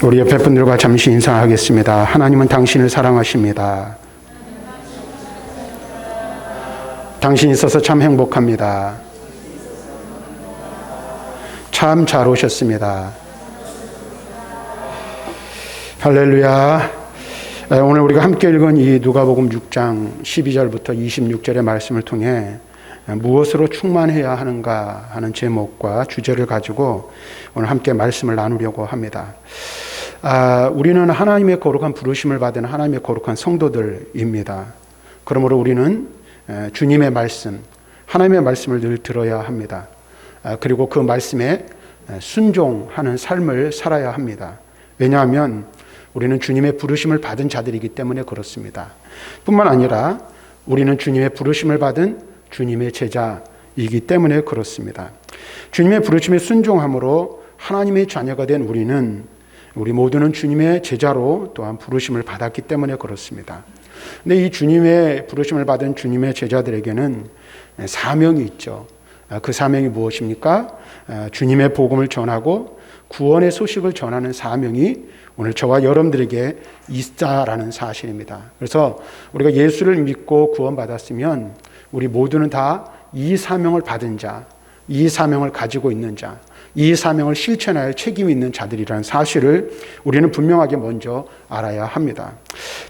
우리 옆에 분들과 잠시 인사하겠습니다. 하나님은 당신을 사랑하십니다. 당신이 있어서 참 행복합니다. 참 잘 오셨습니다. 할렐루야. 오늘 우리가 함께 읽은 이 누가복음 6장 12절부터 26절의 말씀을 통해 무엇으로 충만해야 하는가 하는 제목과 주제를 가지고 오늘 함께 말씀을 나누려고 합니다. 우리는 하나님의 거룩한 부르심을 받은 하나님의 거룩한 성도들입니다. 그러므로 우리는 주님의 말씀, 하나님의 말씀을 늘 들어야 합니다. 그리고 그 말씀에 순종하는 삶을 살아야 합니다. 왜냐하면 우리는 주님의 부르심을 받은 자들이기 때문에 그렇습니다. 뿐만 아니라 우리는 주님의 부르심을 받은 주님의 제자이기 때문에 그렇습니다. 주님의 부르심에 순종함으로 하나님의 자녀가 된 우리 모두는 주님의 제자로 또한 부르심을 받았기 때문에 그렇습니다. 근데 이 주님의 부르심을 받은 주님의 제자들에게는 사명이 있죠. 그 사명이 무엇입니까? 주님의 복음을 전하고 구원의 소식을 전하는 사명이 오늘 저와 여러분들에게 있다라는 사실입니다. 그래서 우리가 예수를 믿고 구원받았으면 우리 모두는 다 이 사명을 받은 자, 이 사명을 가지고 있는 자, 이 사명을 실천할 책임이 있는 자들이라는 사실을 우리는 분명하게 먼저 알아야 합니다.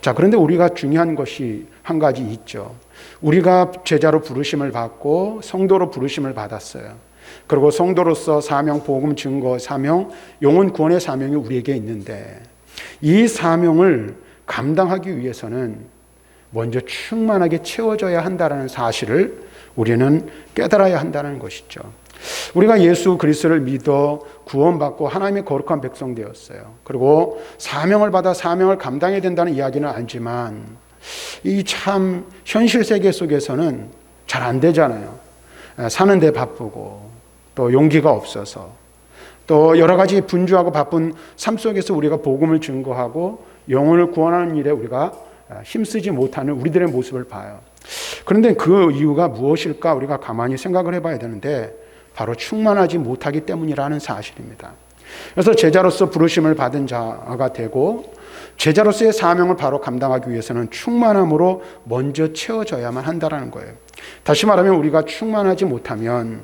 자, 그런데 우리가 중요한 것이 한 가지 있죠. 우리가 제자로 부르심을 받고 성도로 부르심을 받았어요. 그리고 성도로서 사명, 복음, 증거, 사명, 영혼 구원의 사명이 우리에게 있는데 이 사명을 감당하기 위해서는 먼저 충만하게 채워져야 한다는 사실을 우리는 깨달아야 한다는 것이죠. 우리가 예수 그리스도를 믿어 구원받고 하나님의 거룩한 백성 되었어요. 그리고 사명을 받아 사명을 감당해야 된다는 이야기는 알지만 이 참 현실 세계 속에서는 잘 안 되잖아요. 사는데 바쁘고 또 용기가 없어서 또 여러 가지 분주하고 바쁜 삶 속에서 우리가 복음을 증거하고 영혼을 구원하는 일에 우리가 힘쓰지 못하는 우리들의 모습을 봐요. 그런데 그 이유가 무엇일까 우리가 가만히 생각을 해봐야 되는데 바로 충만하지 못하기 때문이라는 사실입니다. 그래서 제자로서 부르심을 받은 자가 되고 제자로서의 사명을 바로 감당하기 위해서는 충만함으로 먼저 채워져야만 한다는 거예요. 다시 말하면 우리가 충만하지 못하면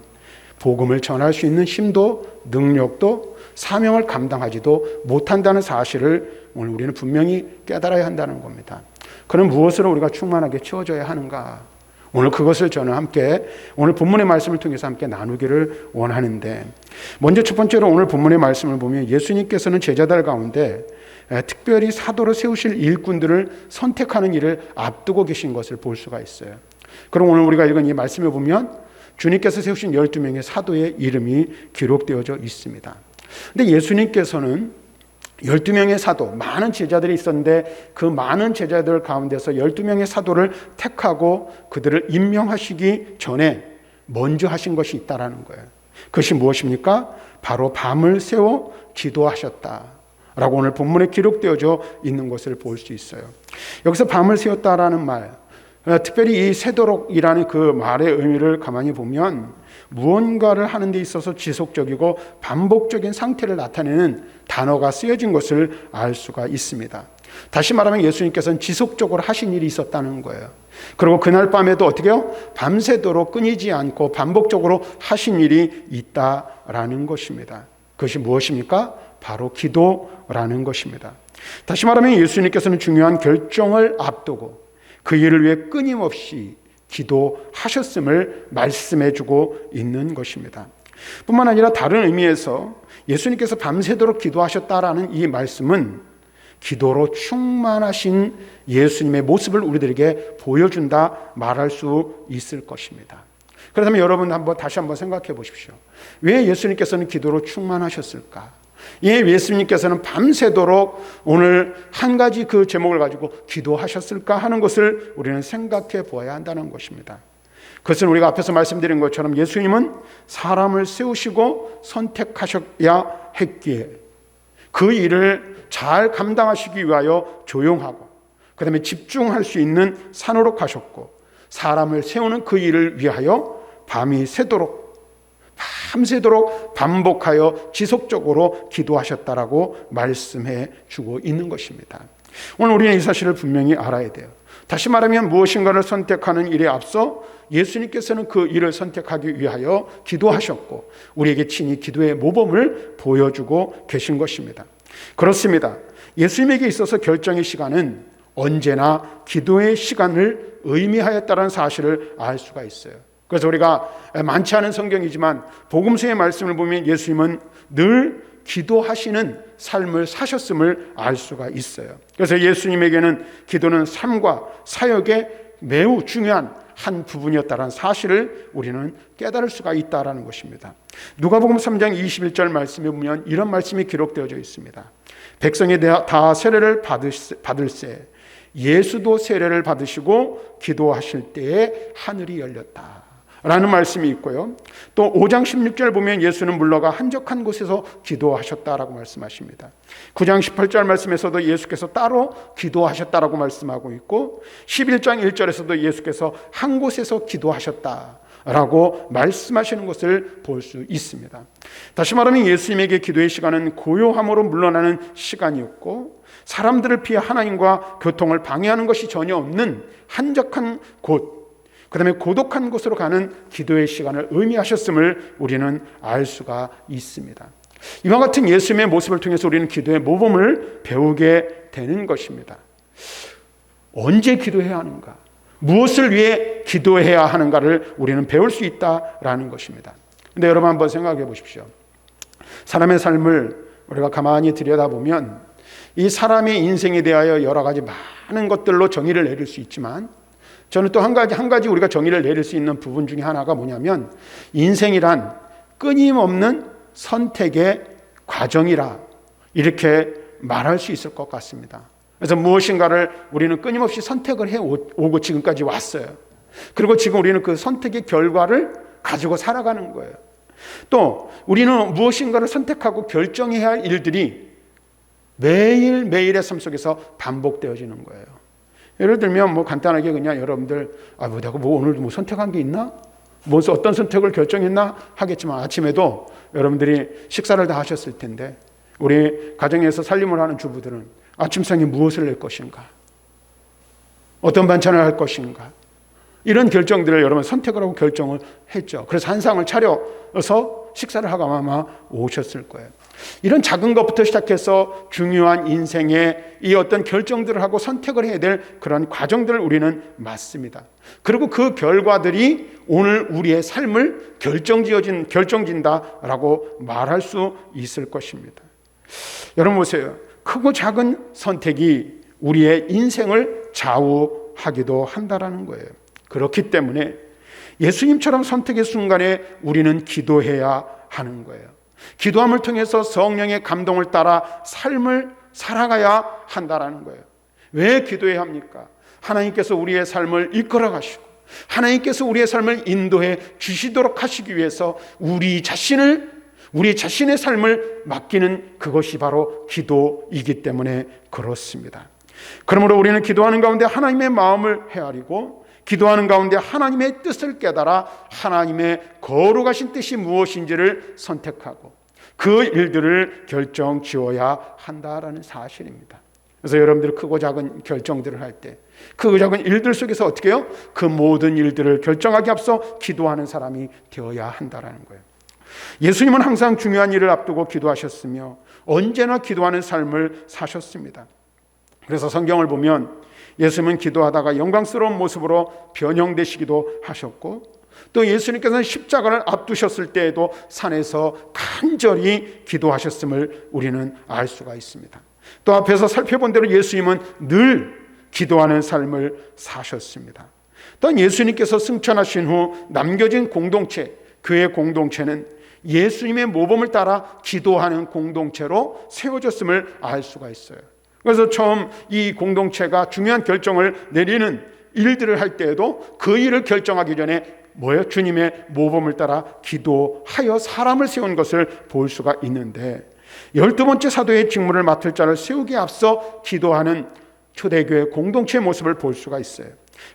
복음을 전할 수 있는 힘도 능력도 사명을 감당하지도 못한다는 사실을 오늘 우리는 분명히 깨달아야 한다는 겁니다. 그럼 무엇으로 우리가 충만하게 채워져야 하는가? 오늘 그것을 저는 함께 오늘 본문의 말씀을 통해서 함께 나누기를 원하는데 먼저 첫 번째로 오늘 본문의 말씀을 보면 예수님께서는 제자들 가운데 특별히 사도로 세우실 일꾼들을 선택하는 일을 앞두고 계신 것을 볼 수가 있어요. 그럼 오늘 우리가 읽은 이 말씀을 보면 주님께서 세우신 12명의 사도의 이름이 기록되어져 있습니다. 근데 예수님께서는 12명의 사도, 많은 제자들이 있었는데 그 많은 제자들 가운데서 12명의 사도를 택하고 그들을 임명하시기 전에 먼저 하신 것이 있다라는 거예요. 그것이 무엇입니까? 바로 밤을 새워 기도하셨다라고 오늘 본문에 기록되어져 있는 것을 볼 수 있어요. 여기서 밤을 새웠다라는 말, 특별히 이 새도록이라는 그 말의 의미를 가만히 보면 무언가를 하는 데 있어서 지속적이고 반복적인 상태를 나타내는 단어가 쓰여진 것을 알 수가 있습니다. 다시 말하면 예수님께서는 지속적으로 하신 일이 있었다는 거예요. 그리고 그날 밤에도 어떻게 해요? 밤새도록 끊이지 않고 반복적으로 하신 일이 있다라는 것입니다. 그것이 무엇입니까? 바로 기도라는 것입니다. 다시 말하면 예수님께서는 중요한 결정을 앞두고 그 일을 위해 끊임없이 기도하셨음을 말씀해주고 있는 것입니다. 뿐만 아니라 다른 의미에서 예수님께서 밤새도록 기도하셨다라는 이 말씀은 기도로 충만하신 예수님의 모습을 우리들에게 보여준다 말할 수 있을 것입니다. 그렇다면 여러분 다시 한번 생각해 보십시오. 왜 예수님께서는 기도로 충만하셨을까? 예수님께서는 밤새도록 오늘 한 가지 그 제목을 가지고 기도하셨을까 하는 것을 우리는 생각해 보아야 한다는 것입니다. 그것은 우리가 앞에서 말씀드린 것처럼 예수님은 사람을 세우시고 선택하셔야 했기에 그 일을 잘 감당하시기 위하여 조용하고 그 다음에 집중할 수 있는 산으로 가셨고 사람을 세우는 그 일을 위하여 밤이 새도록 밤새도록 반복하여 지속적으로 기도하셨다라고 말씀해 주고 있는 것입니다. 오늘 우리는 이 사실을 분명히 알아야 돼요. 다시 말하면 무엇인가를 선택하는 일에 앞서 예수님께서는 그 일을 선택하기 위하여 기도하셨고 우리에게 친히 기도의 모범을 보여주고 계신 것입니다. 그렇습니다. 예수님에게 있어서 결정의 시간은 언제나 기도의 시간을 의미하였다는 사실을 알 수가 있어요. 그래서 우리가 많지 않은 성경이지만 복음서의 말씀을 보면 예수님은 늘 기도하시는 삶을 사셨음을 알 수가 있어요. 그래서 예수님에게는 기도는 삶과 사역의 매우 중요한 한 부분이었다는 사실을 우리는 깨달을 수가 있다는 것입니다. 누가복음 3장 21절 말씀에 보면 이런 말씀이 기록되어져 있습니다. 백성이 다 세례를 받을세 예수도 세례를 받으시고 기도하실 때에 하늘이 열렸다 라는 말씀이 있고요. 또 5장 16절 보면 예수는 물러가 한적한 곳에서 기도하셨다라고 말씀하십니다. 9장 18절 말씀에서도 예수께서 따로 기도하셨다라고 말씀하고 있고 11장 1절에서도 예수께서 한 곳에서 기도하셨다라고 말씀하시는 것을 볼 수 있습니다. 다시 말하면 예수님에게 기도의 시간은 고요함으로 물러나는 시간이었고 사람들을 피해 하나님과 교통을 방해하는 것이 전혀 없는 한적한 곳, 그 다음에 고독한 곳으로 가는 기도의 시간을 의미하셨음을 우리는 알 수가 있습니다. 이와 같은 예수님의 모습을 통해서 우리는 기도의 모범을 배우게 되는 것입니다. 언제 기도해야 하는가? 무엇을 위해 기도해야 하는가를 우리는 배울 수 있다라는 것입니다. 근데 여러분 한번 생각해 보십시오. 사람의 삶을 우리가 가만히 들여다보면 이 사람의 인생에 대하여 여러 가지 많은 것들로 정의를 내릴 수 있지만 저는 또 한 가지 우리가 정의를 내릴 수 있는 부분 중에 하나가 뭐냐면 인생이란 끊임없는 선택의 과정이라 이렇게 말할 수 있을 것 같습니다. 그래서 무엇인가를 우리는 끊임없이 선택을 해오고 지금까지 왔어요. 그리고 지금 우리는 그 선택의 결과를 가지고 살아가는 거예요. 또 우리는 무엇인가를 선택하고 결정해야 할 일들이 매일매일의 삶 속에서 반복되어지는 거예요. 예를 들면 간단하게 그냥 여러분들 내가 오늘 선택한 게 있나? 어떤 선택을 결정했나? 하겠지만 아침에도 여러분들이 식사를 다 하셨을 텐데 우리 가정에서 살림을 하는 주부들은 아침상에 무엇을 낼 것인가? 어떤 반찬을 할 것인가? 이런 결정들을 여러분 선택을 하고 결정을 했죠. 그래서 한 상을 차려서 식사를 하고 아마 오셨을 거예요. 이런 작은 것부터 시작해서 중요한 인생의 이 어떤 결정들을 하고 선택을 해야 될 그런 과정들을 우리는 맞습니다. 그리고 그 결과들이 오늘 우리의 삶을 결정진다라고 말할 수 있을 것입니다. 여러분 보세요. 크고 작은 선택이 우리의 인생을 좌우하기도 한다라는 거예요. 그렇기 때문에 예수님처럼 선택의 순간에 우리는 기도해야 하는 거예요. 기도함을 통해서 성령의 감동을 따라 삶을 살아가야 한다라는 거예요. 왜 기도해야 합니까? 하나님께서 우리의 삶을 이끌어 가시고 하나님께서 우리의 삶을 인도해 주시도록 하시기 위해서 우리 자신의 삶을 맡기는 그것이 바로 기도이기 때문에 그렇습니다. 그러므로 우리는 기도하는 가운데 하나님의 마음을 헤아리고 기도하는 가운데 하나님의 뜻을 깨달아 하나님의 거룩하신 뜻이 무엇인지를 선택하고 그 일들을 결정 지어야 한다라는 사실입니다. 그래서 여러분들이 크고 작은 결정들을 할 때 크고 작은 일들 속에서 어떻게 해요? 그 모든 일들을 결정하기 앞서 기도하는 사람이 되어야 한다라는 거예요. 예수님은 항상 중요한 일을 앞두고 기도하셨으며 언제나 기도하는 삶을 사셨습니다. 그래서 성경을 보면 예수님은 기도하다가 영광스러운 모습으로 변형되시기도 하셨고 또 예수님께서는 십자가를 앞두셨을 때에도 산에서 간절히 기도하셨음을 우리는 알 수가 있습니다. 또 앞에서 살펴본 대로 예수님은 늘 기도하는 삶을 사셨습니다. 또한 예수님께서 승천하신 후 남겨진 공동체, 교회 공동체는 예수님의 모범을 따라 기도하는 공동체로 세워졌음을 알 수가 있어요. 그래서 처음 이 공동체가 중요한 결정을 내리는 일들을 할 때에도 그 일을 결정하기 전에 주님의 모범을 따라 기도하여 사람을 세운 것을 볼 수가 있는데 12번째 사도의 직무를 맡을 자를 세우기에 앞서 기도하는 초대교회 공동체의 모습을 볼 수가 있어요.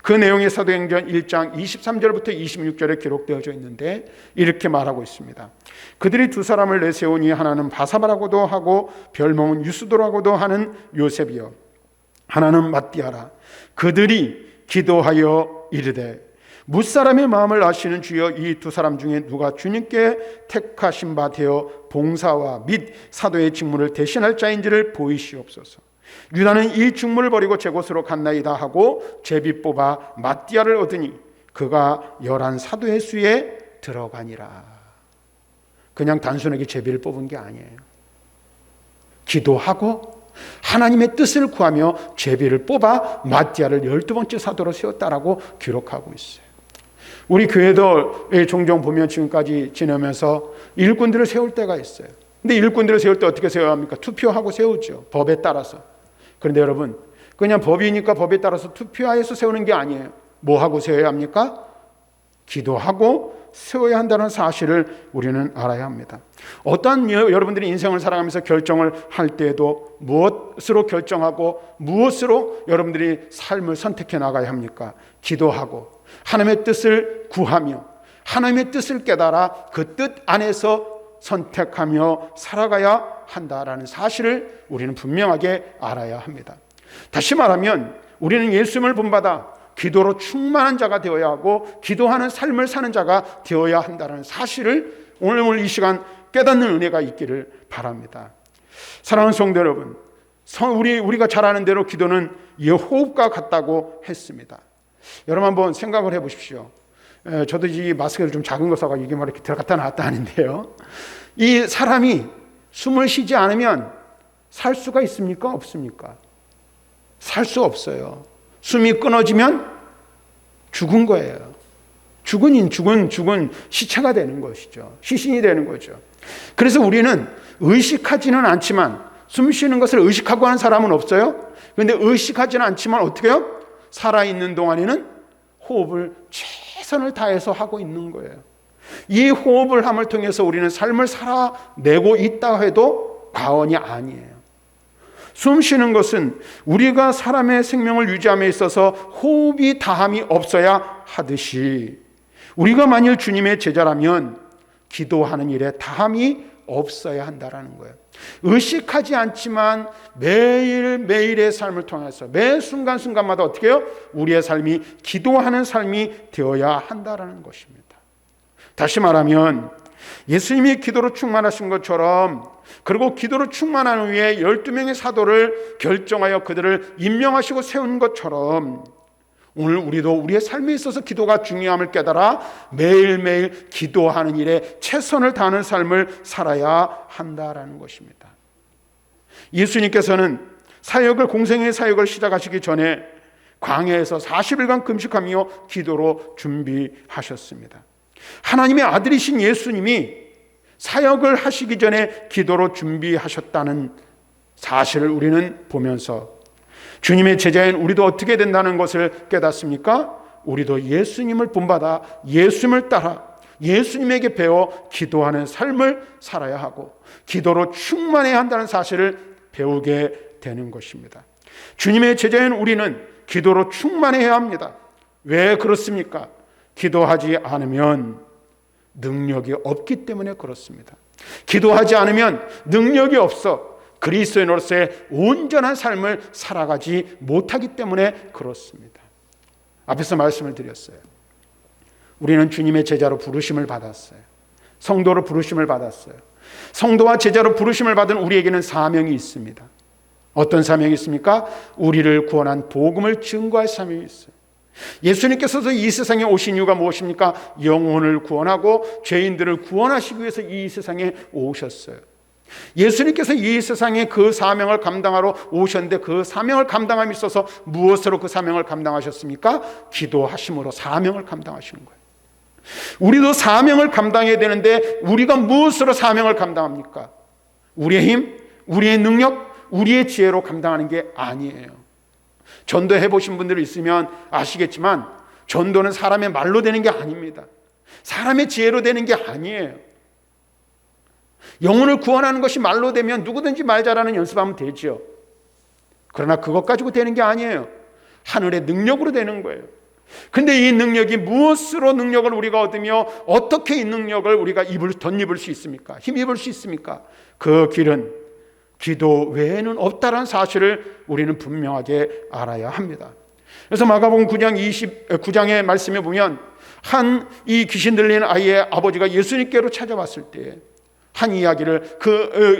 그 내용이 사도행전 1장 23절부터 26절에 기록되어져 있는데 이렇게 말하고 있습니다. 그들이 두 사람을 내세우니 하나는 바사바라고도 하고 별명은 유스도라고도 하는 요셉이요 하나는 matti아라. 그들이 기도하여 이르되 무사람의 마음을 아시는 주여, 이 두 사람 중에 누가 주님께 택하신 바 되어 봉사와 및 사도의 직무를 대신할 자인지를 보이시옵소서. 유다는 이 직무를 버리고 제 곳으로 갔나이다 하고 제비 뽑아 matti아를 얻으니 그가 11 사도의 수에 들어가니라. 그냥 단순하게 제비를 뽑은 게 아니에요. 기도하고 하나님의 뜻을 구하며 제비를 뽑아 matti아를 12번째 사도로 세웠다라고 기록하고 있어요. 우리 교회도 종종 보면 지금까지 지내면서 일꾼들을 세울 때가 있어요. 근데 일꾼들을 세울 때 어떻게 세워야 합니까? 투표하고 세우죠. 법에 따라서. 그런데 여러분, 그냥 법이니까 법에 따라서 투표하여서 세우는 게 아니에요. 뭐 하고 세워야 합니까? 기도하고 세워야 한다는 사실을 우리는 알아야 합니다. 어떠한 여러분들이 인생을 살아가면서 결정을 할 때에도 무엇으로 결정하고 무엇으로 여러분들이 삶을 선택해 나가야 합니까? 기도하고 하나님의 뜻을 구하며 하나님의 뜻을 깨달아 그 뜻 안에서 선택하며 살아가야 한다라는 사실을 우리는 분명하게 알아야 합니다. 다시 말하면 우리는 예수님을 본받아 기도로 충만한 자가 되어야 하고 기도하는 삶을 사는 자가 되어야 한다는 사실을 오늘 이 시간 깨닫는 은혜가 있기를 바랍니다. 사랑하는 성도 여러분, 우리가 잘 아는 대로 기도는 호흡과 같다고 했습니다. 여러분 한번 생각을 해보십시오. 저도 이 마스크를 좀 작은 거 써가지고 이게 막 이렇게 들어갔다 나왔다 하는데요. 이 사람이 숨을 쉬지 않으면 살 수가 있습니까? 없습니까? 살 수 없어요. 숨이 끊어지면 죽은 거예요. 죽은 시체가 되는 것이죠. 시신이 되는 거죠. 그래서 우리는 의식하지는 않지만, 숨 쉬는 것을 의식하고 하는 사람은 없어요. 그런데 의식하지는 않지만 어떻게 해요? 살아있는 동안에는 호흡을 최선을 다해서 하고 있는 거예요. 이 호흡을 함을 통해서 우리는 삶을 살아내고 있다 해도 과언이 아니에요. 숨 쉬는 것은 우리가 사람의 생명을 유지함에 있어서 호흡이 다함이 없어야 하듯이 우리가 만일 주님의 제자라면 기도하는 일에 다함이 없어야 한다라는 거예요. 의식하지 않지만 매일매일의 삶을 통해서 매 순간순간마다 어떻게 해요? 우리의 삶이 기도하는 삶이 되어야 한다라는 것입니다. 다시 말하면 예수님이 기도로 충만하신 것처럼, 그리고 기도로 충만한 후에 12명의 사도를 결정하여 그들을 임명하시고 세운 것처럼 오늘 우리도 우리의 삶에 있어서 기도가 중요함을 깨달아 매일매일 기도하는 일에 최선을 다하는 삶을 살아야 한다라는 것입니다. 예수님께서는 공생의 사역을 시작하시기 전에 광야에서 40일간 금식하며 기도로 준비하셨습니다. 하나님의 아들이신 예수님이 사역을 하시기 전에 기도로 준비하셨다는 사실을 우리는 보면서 주님의 제자인 우리도 어떻게 된다는 것을 깨닫습니까? 우리도 예수님을 본받아 예수님을 따라 예수님에게 배워 기도하는 삶을 살아야 하고 기도로 충만해야 한다는 사실을 배우게 되는 것입니다. 주님의 제자인 우리는 기도로 충만해야 합니다. 왜 그렇습니까? 기도하지 않으면 능력이 없기 때문에 그렇습니다. 기도하지 않으면 능력이 없어 그리스도인으로서의 온전한 삶을 살아가지 못하기 때문에 그렇습니다. 앞에서 말씀을 드렸어요. 우리는 주님의 제자로 부르심을 받았어요. 성도로 부르심을 받았어요. 성도와 제자로 부르심을 받은 우리에게는 사명이 있습니다. 어떤 사명이 있습니까? 우리를 구원한 복음을 증거할 사명이 있어요. 예수님께서도 이 세상에 오신 이유가 무엇입니까? 영혼을 구원하고 죄인들을 구원하시기 위해서 이 세상에 오셨어요. 예수님께서 이 세상에 그 사명을 감당하러 오셨는데 그 사명을 감당함에 있어서 무엇으로 그 사명을 감당하셨습니까? 기도하심으로 사명을 감당하시는 거예요. 우리도 사명을 감당해야 되는데 우리가 무엇으로 사명을 감당합니까? 우리의 힘, 우리의 능력, 우리의 지혜로 감당하는 게 아니에요. 전도해 보신 분들이 있으면 아시겠지만 전도는 사람의 말로 되는 게 아닙니다. 사람의 지혜로 되는 게 아니에요. 영혼을 구원하는 것이 말로 되면 누구든지 말 잘하는 연습하면 되죠. 그러나 그것 가지고 되는 게 아니에요. 하늘의 능력으로 되는 거예요. 근데 이 능력이 무엇으로 능력을 우리가 얻으며 어떻게 이 능력을 우리가 덧입을 수 있습니까? 힘입을 수 있습니까? 그 길은 기도 외에는 없다는 사실을 우리는 분명하게 알아야 합니다. 그래서 마가복음 9장의 말씀에 보면 이 귀신 들린 아이의 아버지가 예수님께로 찾아왔을 때 한 이야기를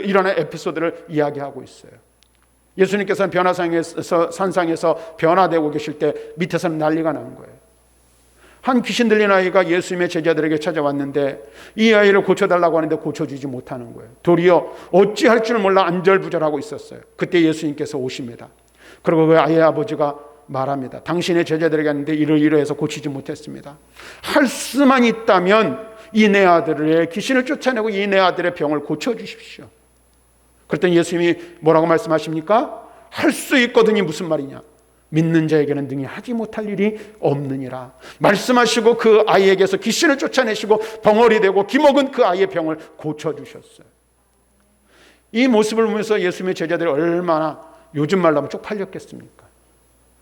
일어난 에피소드를 이야기하고 있어요. 예수님께서는 산상에서 변화되고 계실 때 밑에서는 난리가 난 거예요. 한 귀신 들린 아이가 예수님의 제자들에게 찾아왔는데 이 아이를 고쳐달라고 하는데 고쳐주지 못하는 거예요. 도리어 어찌할 줄 몰라 안절부절하고 있었어요. 그때 예수님께서 오십니다. 그리고 그 아이의 아버지가 말합니다. 당신의 제자들에게 했는데 이러이러해서 고치지 못했습니다. 할 수만 있다면 이 내 아들의 귀신을 쫓아내고 이 내 아들의 병을 고쳐주십시오. 그랬더니 예수님이 뭐라고 말씀하십니까? 할 수 있거든이 무슨 말이냐? 믿는 자에게는 능히 하지 못할 일이 없느니라 말씀하시고 그 아이에게서 귀신을 쫓아내시고 벙어리 되고 기먹은 그 아이의 병을 고쳐주셨어요. 이 모습을 보면서 예수님의 제자들이 얼마나 요즘 말로 하면 쪽팔렸겠습니까?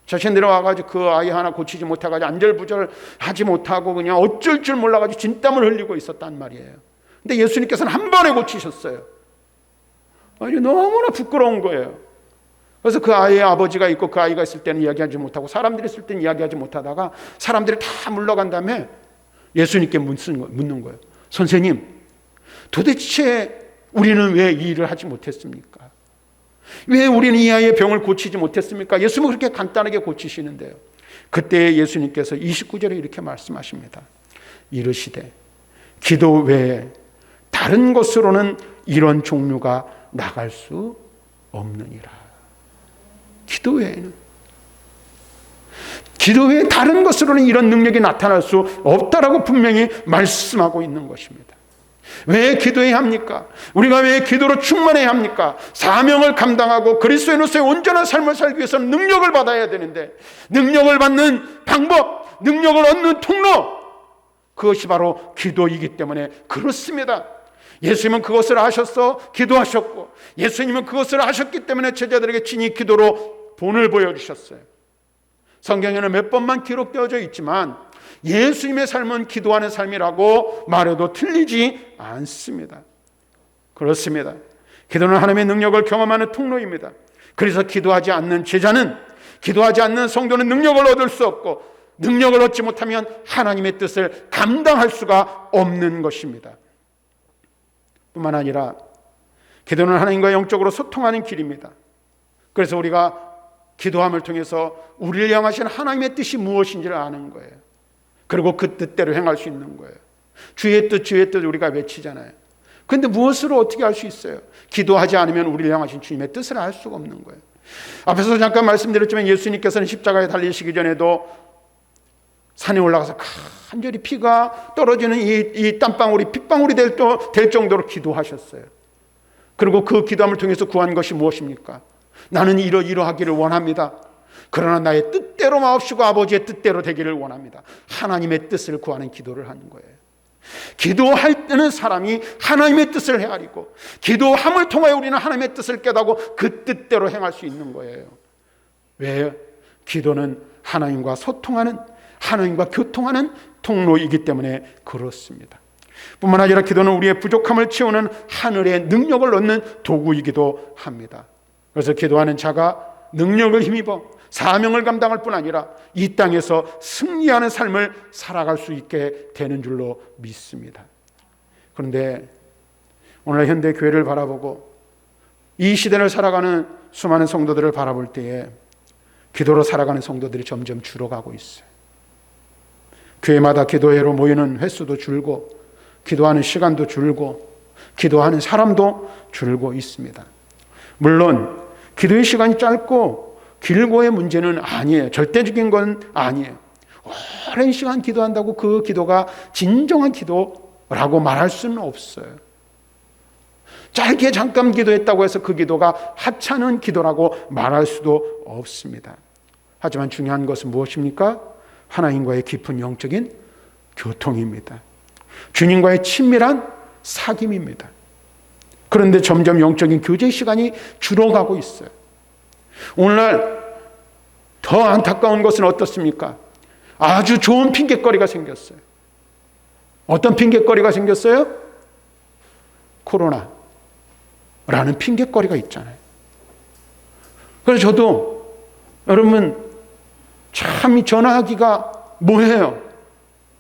자신들이 와가지고 그 아이 하나 고치지 못해가지고 안절부절 하지 못하고 그냥 어쩔 줄 몰라가지고 진땀을 흘리고 있었단 말이에요. 근데 예수님께서는 한 번에 고치셨어요. 아주 너무나 부끄러운 거예요. 그래서 그 아이의 아버지가 있고 그 아이가 있을 때는 이야기하지 못하고 사람들이 있을 때는 이야기하지 못하다가 사람들이 다 물러간 다음에 예수님께 묻는 거예요. 선생님, 도대체 우리는 왜 이 일을 하지 못했습니까? 왜 우리는 이 아이의 병을 고치지 못했습니까? 예수님은 그렇게 간단하게 고치시는데요. 그때 예수님께서 29절에 이렇게 말씀하십니다. 이르시되 기도 외에 다른 것으로는 이런 종류가 나갈 수 없느니라. 기도 외에는, 기도 외에 다른 것으로는 이런 능력이 나타날 수 없다라고 분명히 말씀하고 있는 것입니다. 왜 기도해야 합니까? 우리가 왜 기도로 충만해야 합니까? 사명을 감당하고 그리스도인으로서의 온전한 삶을 살기 위해서는 능력을 받아야 되는데, 능력을 받는 방법, 능력을 얻는 통로, 그것이 바로 기도이기 때문에 그렇습니다. 예수님은 그것을 하셔서 기도하셨고, 예수님은 그것을 하셨기 때문에 제자들에게 친히 기도로 본을 보여주셨어요. 성경에는 몇 번만 기록되어져 있지만 예수님의 삶은 기도하는 삶이라고 말해도 틀리지 않습니다. 그렇습니다. 기도는 하나님의 능력을 경험하는 통로입니다. 그래서 기도하지 않는 제자는, 기도하지 않는 성도는 능력을 얻을 수 없고, 능력을 얻지 못하면 하나님의 뜻을 감당할 수가 없는 것입니다. 뿐만 아니라 기도는 하나님과 영적으로 소통하는 길입니다. 그래서 우리가 기도함을 통해서 우리를 향하신 하나님의 뜻이 무엇인지를 아는 거예요. 그리고 그 뜻대로 행할 수 있는 거예요. 주의 뜻, 주의 뜻 우리가 외치잖아요. 그런데 무엇으로 어떻게 할 수 있어요? 기도하지 않으면 우리를 향하신 주님의 뜻을 알 수가 없는 거예요. 앞에서 잠깐 말씀드렸지만 예수님께서는 십자가에 달리시기 전에도 산에 올라가서 간절히 피가 떨어지는 이 땀방울이 핏방울이 될 정도로 기도하셨어요. 그리고 그 기도함을 통해서 구한 것이 무엇입니까? 나는 이러하기를 원합니다. 그러나 나의 뜻대로 마옵시고 아버지의 뜻대로 되기를 원합니다. 하나님의 뜻을 구하는 기도를 하는 거예요. 기도할 때는 사람이 하나님의 뜻을 헤아리고, 기도함을 통하여 우리는 하나님의 뜻을 깨닫고 그 뜻대로 행할 수 있는 거예요. 왜? 기도는 하나님과 소통하는, 하나님과 교통하는 통로이기 때문에 그렇습니다. 뿐만 아니라 기도는 우리의 부족함을 채우는 하늘의 능력을 얻는 도구이기도 합니다. 그래서 기도하는 자가 능력을 힘입어 사명을 감당할 뿐 아니라 이 땅에서 승리하는 삶을 살아갈 수 있게 되는 줄로 믿습니다. 그런데 오늘 현대 교회를 바라보고 이 시대를 살아가는 수많은 성도들을 바라볼 때에 기도로 살아가는 성도들이 점점 줄어가고 있어요. 교회마다 기도회로 모이는 횟수도 줄고, 기도하는 시간도 줄고, 기도하는 사람도 줄고 있습니다. 물론 기도의 시간이 짧고 길고의 문제는 아니에요. 절대적인 건 아니에요. 오랜 시간 기도한다고 그 기도가 진정한 기도라고 말할 수는 없어요. 짧게 잠깐 기도했다고 해서 그 기도가 하찮은 기도라고 말할 수도 없습니다. 하지만 중요한 것은 무엇입니까? 하나님과의 깊은 영적인 교통입니다. 주님과의 친밀한 사귐입니다. 그런데 점점 영적인 교제 시간이 줄어가고 있어요. 오늘날 더 더 안타까운 것은 어떻습니까? 아주 좋은 핑계거리가 생겼어요. 어떤 핑계거리가 생겼어요? 코로나라는 핑계거리가 있잖아요. 그래서 저도 여러분 참 전화하기가 뭐해요.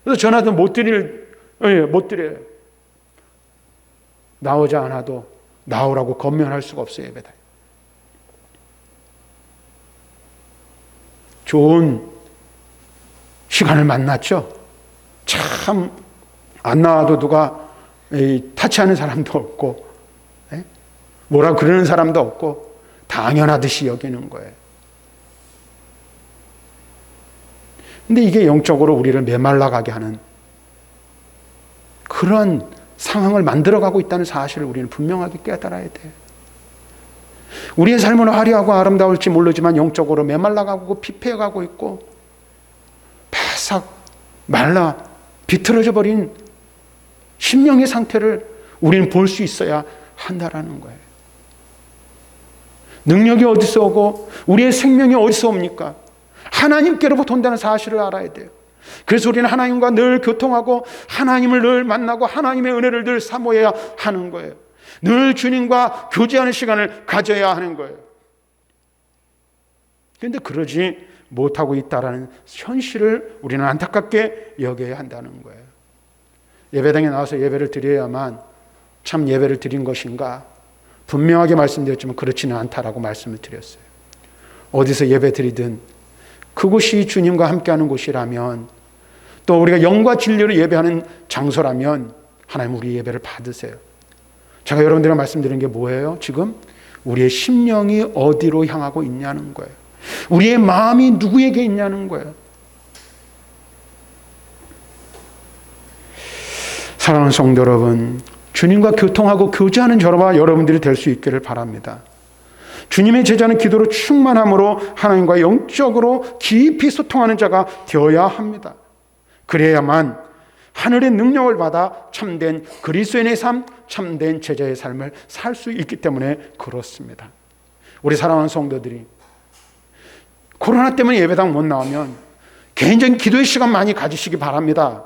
그래서 전화도 못 드려요. 나오지 않아도 나오라고 권면할 수가 없어요. 예배당. 좋은 시간을 만났죠. 참 안 나와도 누가 타치하는 사람도 없고 뭐라 그러는 사람도 없고 당연하듯이 여기는 거예요. 근데 이게 영적으로 우리를 메말라가게 하는 그런 상황을 만들어가고 있다는 사실을 우리는 분명하게 깨달아야 돼요. 우리의 삶은 화려하고 아름다울지 모르지만 영적으로 메말라가고 피폐해가고 있고 바싹 말라 비틀어져 버린 심령의 상태를 우리는 볼 수 있어야 한다라는 거예요. 능력이 어디서 오고 우리의 생명이 어디서 옵니까? 하나님께로부터 온다는 사실을 알아야 돼요. 그래서 우리는 하나님과 늘 교통하고 하나님을 늘 만나고 하나님의 은혜를 늘 사모해야 하는 거예요. 늘 주님과 교제하는 시간을 가져야 하는 거예요. 그런데 그러지 못하고 있다라는 현실을 우리는 안타깝게 여겨야 한다는 거예요. 예배당에 나와서 예배를 드려야만 참 예배를 드린 것인가? 분명하게 말씀드렸지만 그렇지는 않다라고 말씀을 드렸어요. 어디서 예배 드리든 그곳이 주님과 함께하는 곳이라면 또 우리가 영과 진리로 예배하는 장소라면 하나님 우리 예배를 받으세요. 제가 여러분들과 말씀드리는 게 뭐예요? 지금 우리의 심령이 어디로 향하고 있냐는 거예요. 우리의 마음이 누구에게 있냐는 거예요. 사랑하는 성도 여러분, 주님과 교통하고 교제하는 저와 여러분들이 될 수 있기를 바랍니다. 주님의 제자는 기도로 충만함으로 하나님과 영적으로 깊이 소통하는 자가 되어야 합니다. 그래야만 하늘의 능력을 받아 참된 그리스도인의 삶, 참된 제자의 삶을 살 수 있기 때문에 그렇습니다. 우리 사랑하는 성도들이 코로나 때문에 예배당 못 나오면 개인적인 기도의 시간 많이 가지시기 바랍니다.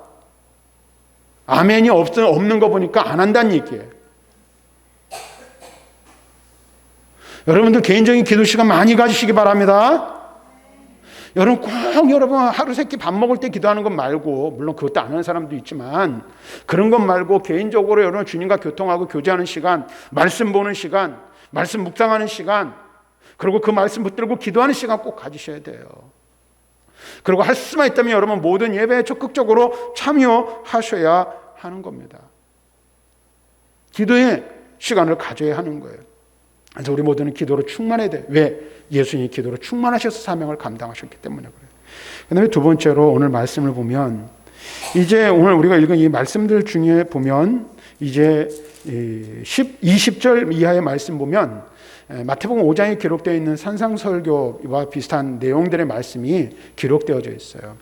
아멘이 없는 거 보니까 안 한다는 얘기예요. 여러분들 개인적인 기도 시간 많이 가지시기 바랍니다. 여러분 꼭 여러분 하루 세끼 밥 먹을 때 기도하는 것 말고, 물론 그것도 안 하는 사람도 있지만 그런 것 말고 개인적으로 여러분 주님과 교통하고 교제하는 시간, 말씀 보는 시간, 말씀 묵상하는 시간, 그리고 그 말씀 붙들고 기도하는 시간 꼭 가지셔야 돼요. 그리고 할 수만 있다면 여러분 모든 예배에 적극적으로 참여하셔야 하는 겁니다. 기도의 시간을 가져야 하는 거예요. 그래서 우리 모두는 기도로 충만해야 돼요. 왜? 예수님이 기도로 충만하셔서 사명을 감당하셨기 때문에 그래요. 그 다음에 두 번째로 오늘 말씀을 보면, 이제 오늘 우리가 읽은 이 말씀들 중에 보면 이제 20절 이하의 말씀 보면 마태복음 5장에 기록되어 있는 산상설교와 비슷한 내용들의 말씀이 기록되어져 있어요.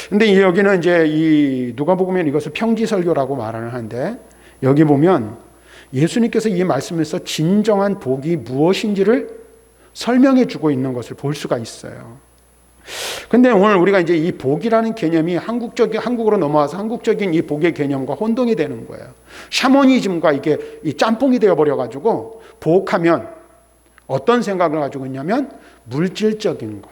근데 여기는 이제 이 누가복음에는 이것을 평지설교라고 말을 하는데, 여기 보면 예수님께서 이 말씀에서 진정한 복이 무엇인지를 설명해 주고 있는 것을 볼 수가 있어요. 근데 오늘 우리가 이제 이 복이라는 개념이 한국으로 넘어와서 한국적인 이 복의 개념과 혼동이 되는 거예요. 샤머니즘과 이게 이 짬뽕이 되어버려가지고 복하면 어떤 생각을 가지고 있냐면 물질적인 것,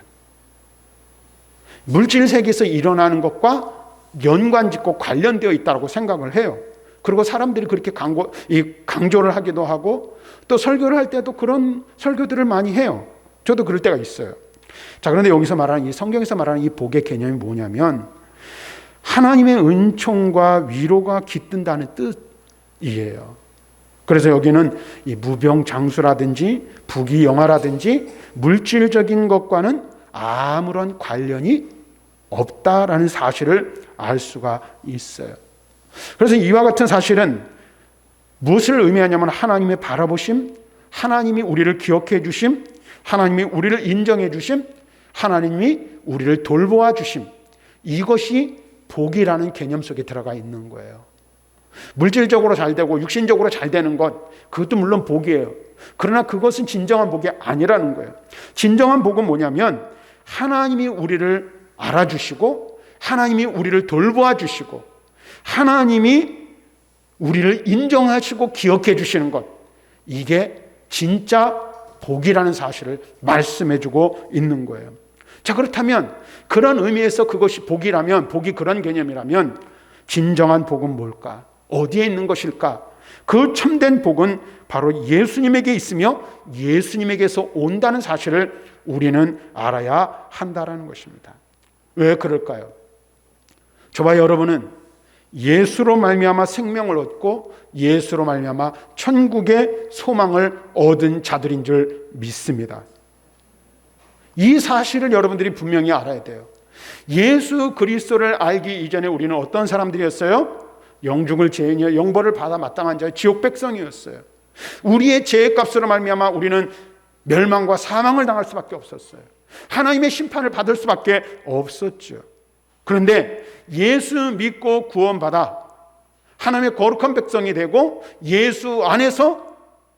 물질 세계에서 일어나는 것과 연관짓고 관련되어 있다고 생각을 해요. 그리고 사람들이 그렇게 강조를 하기도 하고, 또 설교를 할 때도 그런 설교들을 많이 해요. 저도 그럴 때가 있어요. 자, 그런데 여기서 말하는 이 성경에서 말하는 이 복의 개념이 뭐냐면 하나님의 은총과 위로가 깃든다는 뜻이에요. 그래서 여기는 이 무병장수라든지 부귀영화라든지 물질적인 것과는 아무런 관련이 없다라는 사실을 알 수가 있어요. 그래서 이와 같은 사실은 무엇을 의미하냐면 하나님의 바라보심, 하나님이 우리를 기억해 주심, 하나님이 우리를 인정해 주심, 하나님이 우리를 돌보아 주심, 이것이 복이라는 개념 속에 들어가 있는 거예요. 물질적으로 잘 되고 육신적으로 잘 되는 것, 그것도 물론 복이에요. 그러나 그것은 진정한 복이 아니라는 거예요. 진정한 복은 뭐냐면, 하나님이 우리를 기억해 주심, 하나님이 우리를 인정해 주심, 하나님이 우리를 돌보아 주심, 이것이 복이라는 개념 속에 들어가 있는 거예요. 물질적으로 잘 되고 육신적으로 잘 되는 것, 그것도 물론 복이에요. 그러나 그것은 진정한 복이 아니라는 거예요. 진정한 복은 뭐냐면 하나님이 우리를 알아주시고 하나님이 우리를 돌보아 주시고 하나님이 우리를 인정하시고 기억해 주시는 것, 이게 진짜 복이라는 사실을 말씀해 주고 있는 거예요. 자, 그렇다면 그런 의미에서 그것이 복이라면, 복이 그런 개념이라면 진정한 복은 뭘까? 어디에 있는 것일까? 그 참된 복은 바로 예수님에게 있으며 예수님에게서 온다는 사실을 우리는 알아야 한다는 것입니다. 왜 그럴까요? 저와 여러분은 예수로 말미암아 생명을 얻고 예수로 말미암아 천국의 소망을 얻은 자들인 줄 믿습니다. 이 사실을 여러분들이 분명히 알아야 돼요. 예수 그리스도를 알기 이전에 우리는 어떤 사람들이었어요? 영중을 죄인이여 영벌을 받아 마땅한 자의 지옥 백성이었어요. 우리의 죄값으로 말미암아 우리는 멸망과 사망을 당할 수밖에 없었어요. 하나님의 심판을 받을 수밖에 없었죠. 그런데 예수 믿고 구원받아 하나님의 거룩한 백성이 되고 예수 안에서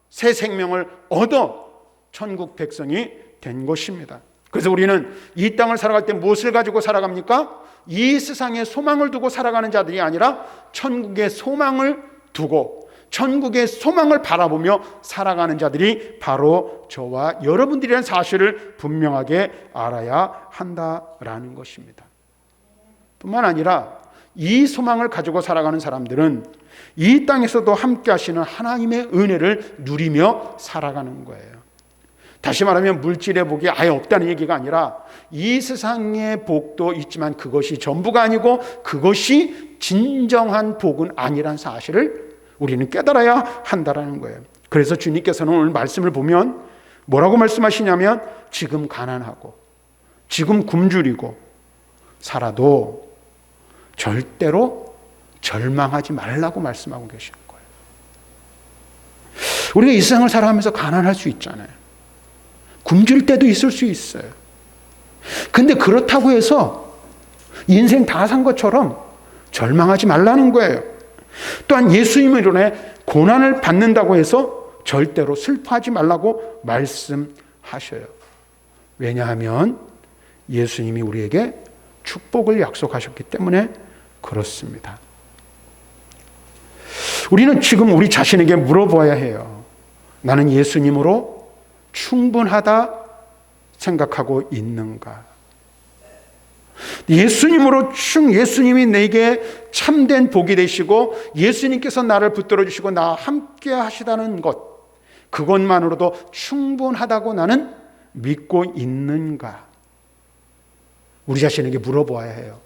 새 생명을 얻어 천국 백성이 된 것입니다. 그래서 우리는 이 땅을 살아갈 때 무엇을 가지고 살아갑니까? 이 세상에 소망을 두고 살아가는 자들이 아니라 천국의 소망을 두고 천국의 소망을 바라보며 살아가는 자들이 바로 저와 여러분들이라는 사실을 분명하게 알아야 한다라는 것입니다. 뿐만 아니라 이 소망을 가지고 살아가는 사람들은 이 땅에서도 함께 하시는 하나님의 은혜를 누리며 살아가는 거예요. 다시 말하면 물질의 복이 아예 없다는 얘기가 아니라 이 세상의 복도 있지만 그것이 전부가 아니고 그것이 진정한 복은 아니라는 사실을 우리는 깨달아야 한다는 거예요. 그래서 주님께서는 오늘 말씀을 보면 뭐라고 말씀하시냐면 지금 가난하고 지금 굶주리고 살아도 절대로 절망하지 말라고 말씀하고 계시는 거예요. 우리가 이 세상을 살아가면서 가난할 수 있잖아요. 굶줄 때도 있을 수 있어요. 근데 그렇다고 해서 인생 다 산 것처럼 절망하지 말라는 거예요. 또한 예수님을 인해 고난을 받는다고 해서 절대로 슬퍼하지 말라고 말씀하셔요. 왜냐하면 예수님이 우리에게 축복을 약속하셨기 때문에 그렇습니다. 우리는 지금 우리 자신에게 물어보아야 해요. 나는 예수님으로 충분하다 생각하고 있는가? 예수님이 내게 참된 복이 되시고 예수님께서 나를 붙들어 주시고 나와 함께 하시다는 것, 그것만으로도 충분하다고 나는 믿고 있는가? 우리 자신에게 물어보아야 해요.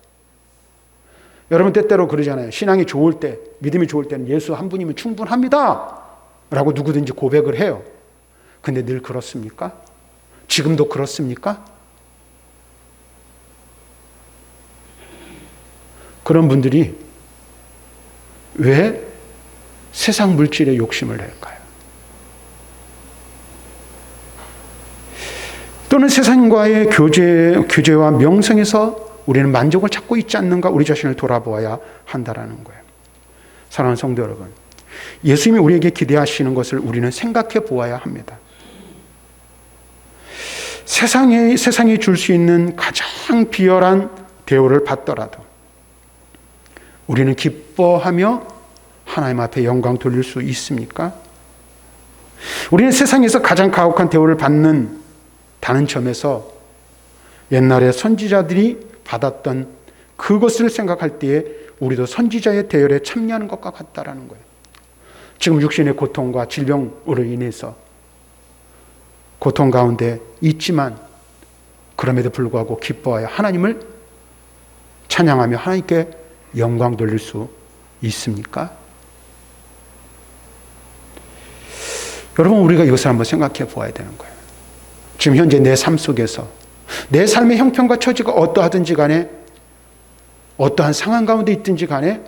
여러분 때때로 그러잖아요. 신앙이 좋을 때, 믿음이 좋을 때는 예수 한 분이면 충분합니다 라고 누구든지 고백을 해요. 근데 늘 그렇습니까? 지금도 그렇습니까? 그런 분들이 왜 세상 물질에 욕심을 낼까요? 또는 세상과의 교제와 명성에서 우리는 만족을 찾고 있지 않는가? 우리 자신을 돌아보아야 한다라는 거예요. 사랑하는 성도 여러분, 예수님이 우리에게 기대하시는 것을 우리는 생각해 보아야 합니다. 세상이 줄 수 있는 가장 비열한 대우를 받더라도 우리는 기뻐하며 하나님 앞에 영광 돌릴 수 있습니까? 우리는 세상에서 가장 가혹한 대우를 받는다는 점에서 옛날에 선지자들이 받았던 그것을 생각할 때에 우리도 선지자의 대열에 참여하는 것과 같다라는 거예요. 지금 육신의 고통과 질병으로 인해서 고통 가운데 있지만 그럼에도 불구하고 기뻐하여 하나님을 찬양하며 하나님께 영광 돌릴 수 있습니까? 여러분, 우리가 이것을 한번 생각해 보아야 되는 거예요. 지금 현재 내 삶 속에서 내 삶의 형편과 처지가 어떠하든지 간에 어떠한 상황 가운데 있든지 간에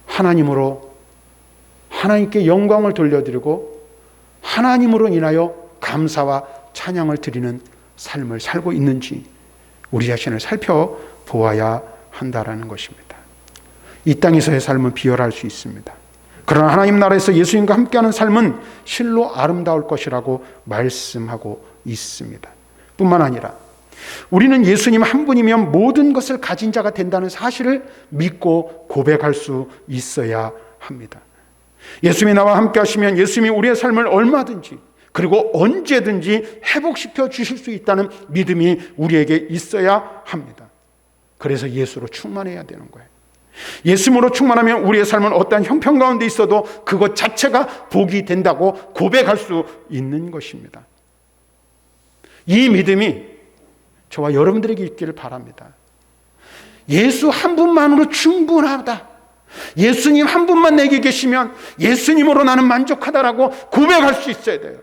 하나님으로 하나님께 영광을 돌려드리고 하나님으로 인하여 감사와 찬양을 드리는 삶을 살고 있는지 우리 자신을 살펴보아야 한다라는 것입니다. 이 땅에서의 삶은 비열할 수 있습니다. 그러나 하나님 나라에서 예수님과 함께하는 삶은 실로 아름다울 것이라고 말씀하고 있습니다. 뿐만 아니라 우리는 예수님 한 분이면 모든 것을 가진 자가 된다는 사실을 믿고 고백할 수 있어야 합니다. 예수님이 나와 함께 하시면 예수님이 우리의 삶을 얼마든지 그리고 언제든지 회복시켜 주실 수 있다는 믿음이 우리에게 있어야 합니다. 그래서 예수로 충만해야 되는 거예요. 예수님으로 충만하면 우리의 삶은 어떠한 형편 가운데 있어도 그것 자체가 복이 된다고 고백할 수 있는 것입니다. 이 믿음이 저와 여러분들에게 있기를 바랍니다. 예수 한 분만으로 충분하다. 예수님 한 분만 내게 계시면 예수님으로 나는 만족하다라고 고백할 수 있어야 돼요.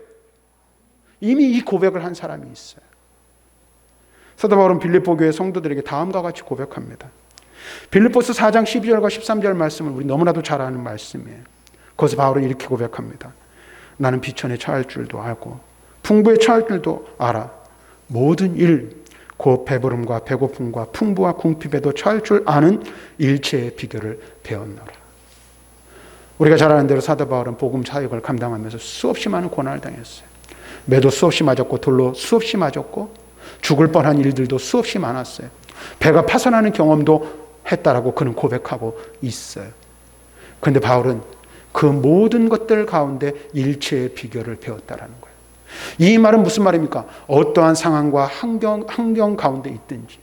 이미 이 고백을 한 사람이 있어요. 사도 바울은 빌립보 교회 성도들에게 다음과 같이 고백합니다. 빌립보서 4장 12절과 13절 말씀을 우리 너무나도 잘 아는 말씀이에요. 거기서 바울은 이렇게 고백합니다. 나는 비천에 처할 줄도 알고 풍부에 처할 줄도 알아. 모든 일, 곧 배부름과 배고픔과 풍부와 궁핍에도 처할 줄 아는 일체의 비결을 배웠노라. 우리가 잘 아는 대로 사도 바울은 복음 사역을 감당하면서 수없이 많은 고난을 당했어요. 매도 수없이 맞았고 돌로 수없이 맞았고 죽을 뻔한 일들도 수없이 많았어요. 배가 파산하는 경험도 했다라고 그는 고백하고 있어요. 그런데 바울은 그 모든 것들 가운데 일체의 비결을 배웠다라는 거예요. 이 말은 무슨 말입니까? 어떠한 상황과 환경 가운데 있든지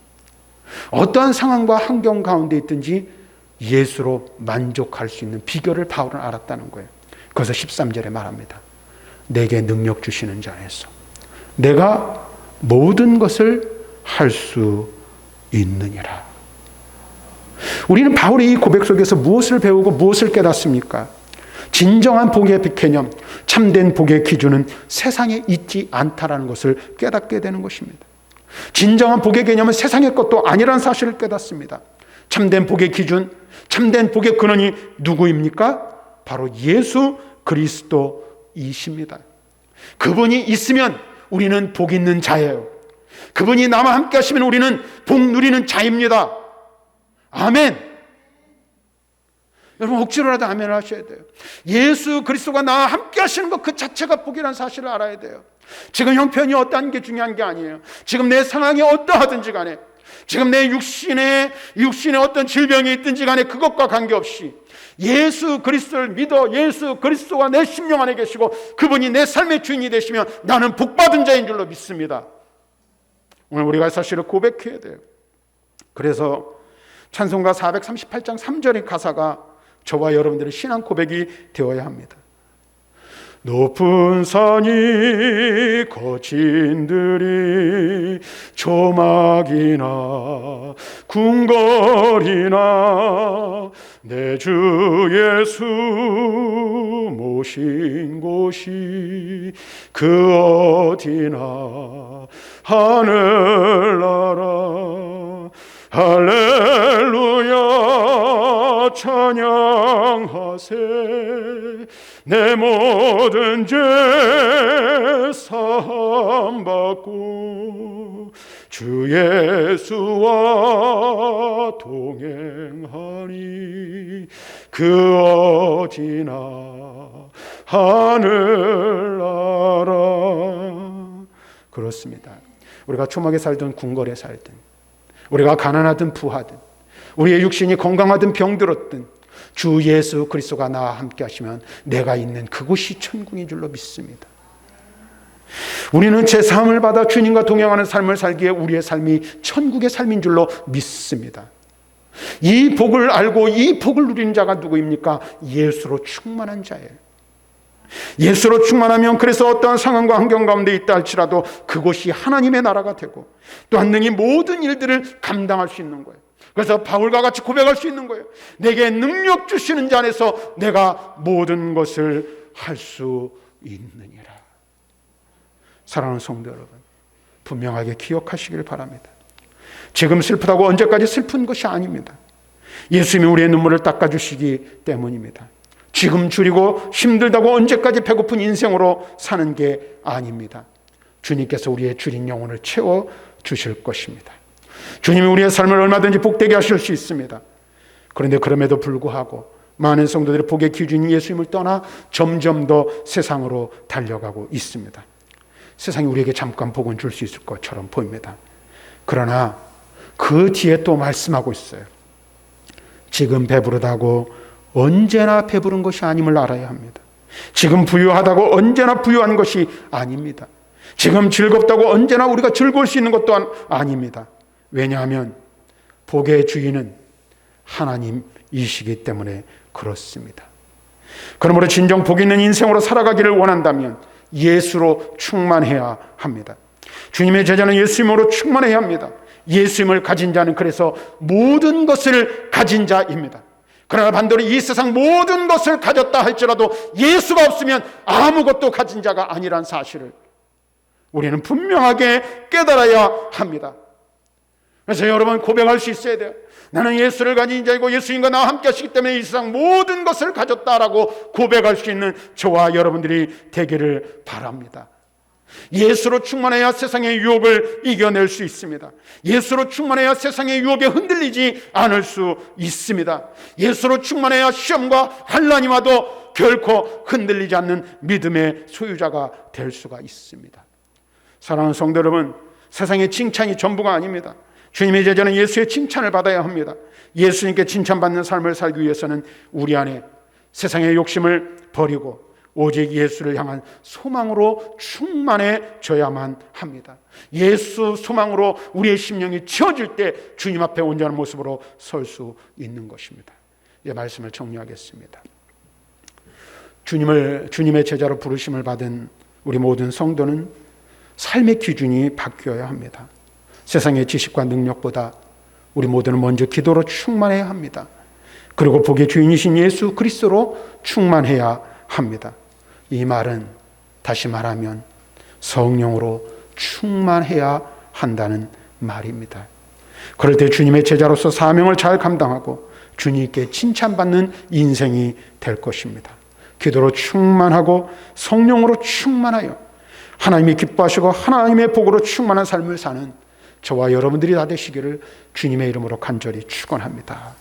어떠한 상황과 환경 가운데 있든지 예수로 만족할 수 있는 비결을 바울은 알았다는 거예요. 그래서 13절에 말합니다. 내게 능력 주시는 자 안에서 내가 모든 것을 할 수 있느니라. 우리는 바울의 이 고백 속에서 무엇을 배우고 무엇을 깨닫습니까? 진정한 복의 개념, 참된 복의 기준은 세상에 있지 않다라는 것을 깨닫게 되는 것입니다. 진정한 복의 개념은 세상의 것도 아니라는 사실을 깨닫습니다. 참된 복의 기준, 참된 복의 근원이 누구입니까? 바로 예수 그리스도이십니다. 그분이 있으면 우리는 복 있는 자예요. 그분이 나와 함께 하시면 우리는 복 누리는 자입니다. 아멘. 여러분 억지로라도 아멘을 하셔야 돼요. 예수 그리스도가 나와 함께 하시는 것 그 자체가 복이라는 사실을 알아야 돼요. 지금 형편이 어떠한 게 중요한 게 아니에요. 지금 내 상황이 어떠하든지 간에, 지금 내 육신에 어떤 질병이 있든지 간에 그것과 관계없이 예수 그리스도를 믿어 예수 그리스도가 내 심령 안에 계시고 그분이 내 삶의 주인이 되시면 나는 복받은 자인 줄로 믿습니다. 오늘 우리가 사실을 고백해야 돼요. 그래서 찬송가 438장 3절의 가사가 저와 여러분들의 신앙 고백이 되어야 합니다. 높은 산이 거친 들이 조막이나 궁궐이나 내 주 예수 모신 곳이 그 어디나 하늘나라 할렐루야 찬양하세 내 모든 죄 사함받고 주 예수와 동행하니 그 어디나 하늘나라. 그렇습니다. 우리가 초막에 살든 궁궐에 살든 우리가 가난하든 부하든 우리의 육신이 건강하든 병들었든 주 예수 그리스도가 나와 함께 하시면 내가 있는 그곳이 천국인 줄로 믿습니다. 우리는 제사함을 받아 주님과 동행하는 삶을 살기에 우리의 삶이 천국의 삶인 줄로 믿습니다. 이 복을 알고 이 복을 누리는 자가 누구입니까? 예수로 충만한 자예요. 예수로 충만하면 그래서 어떠한 상황과 환경 가운데 있다 할지라도 그곳이 하나님의 나라가 되고 또한 능히 모든 일들을 감당할 수 있는 거예요. 그래서 바울과 같이 고백할 수 있는 거예요. 내게 능력 주시는 자 안에서 내가 모든 것을 할 수 있느니라. 사랑하는 성도 여러분, 분명하게 기억하시길 바랍니다. 지금 슬프다고 언제까지 슬픈 것이 아닙니다. 예수님이 우리의 눈물을 닦아주시기 때문입니다. 지금 줄이고 힘들다고 언제까지 배고픈 인생으로 사는 게 아닙니다. 주님께서 우리의 줄인 영혼을 채워주실 것입니다. 주님이 우리의 삶을 얼마든지 복되게 하실 수 있습니다. 그런데 그럼에도 불구하고 많은 성도들이 복의 기준인 예수님을 떠나 점점 더 세상으로 달려가고 있습니다. 세상이 우리에게 잠깐 복은 줄 수 있을 것처럼 보입니다. 그러나 그 뒤에 또 말씀하고 있어요. 지금 배부르다고 언제나 배부른 것이 아님을 알아야 합니다. 지금 부유하다고 언제나 부유한 것이 아닙니다. 지금 즐겁다고 언제나 우리가 즐거울 수 있는 것도 아닙니다. 왜냐하면 복의 주인은 하나님이시기 때문에 그렇습니다. 그러므로 진정 복 있는 인생으로 살아가기를 원한다면 예수로 충만해야 합니다. 주님의 제자는 예수님으로 충만해야 합니다. 예수님을 가진 자는 그래서 모든 것을 가진 자입니다. 그러나 반대로 이 세상 모든 것을 가졌다 할지라도 예수가 없으면 아무것도 가진 자가 아니란 사실을 우리는 분명하게 깨달아야 합니다. 그래서 여러분 고백할 수 있어야 돼요. 나는 예수를 가진 자이고 예수님과 나와 함께 하시기 때문에 이 세상 모든 것을 가졌다라고 고백할 수 있는 저와 여러분들이 되기를 바랍니다. 예수로 충만해야 세상의 유혹을 이겨낼 수 있습니다. 예수로 충만해야 세상의 유혹에 흔들리지 않을 수 있습니다. 예수로 충만해야 시험과 환난이 와도 결코 흔들리지 않는 믿음의 소유자가 될 수가 있습니다. 사랑하는 성도 여러분, 세상의 칭찬이 전부가 아닙니다. 주님의 제자는 예수의 칭찬을 받아야 합니다. 예수님께 칭찬받는 삶을 살기 위해서는 우리 안에 세상의 욕심을 버리고 오직 예수를 향한 소망으로 충만해져야만 합니다. 예수 소망으로 우리의 심령이 채워질 때 주님 앞에 온전한 모습으로 설 수 있는 것입니다. 이 말씀을 정리하겠습니다. 주님의 제자로 부르심을 받은 우리 모든 성도는 삶의 기준이 바뀌어야 합니다. 세상의 지식과 능력보다 우리 모두는 먼저 기도로 충만해야 합니다. 그리고 복의 주인이신 예수 그리스도로 충만해야 합니다. 이 말은 다시 말하면 성령으로 충만해야 한다는 말입니다. 그럴 때 주님의 제자로서 사명을 잘 감당하고 주님께 칭찬받는 인생이 될 것입니다. 기도로 충만하고 성령으로 충만하여 하나님이 기뻐하시고 하나님의 복으로 충만한 삶을 사는 저와 여러분들이 다 되시기를 주님의 이름으로 간절히 축원합니다.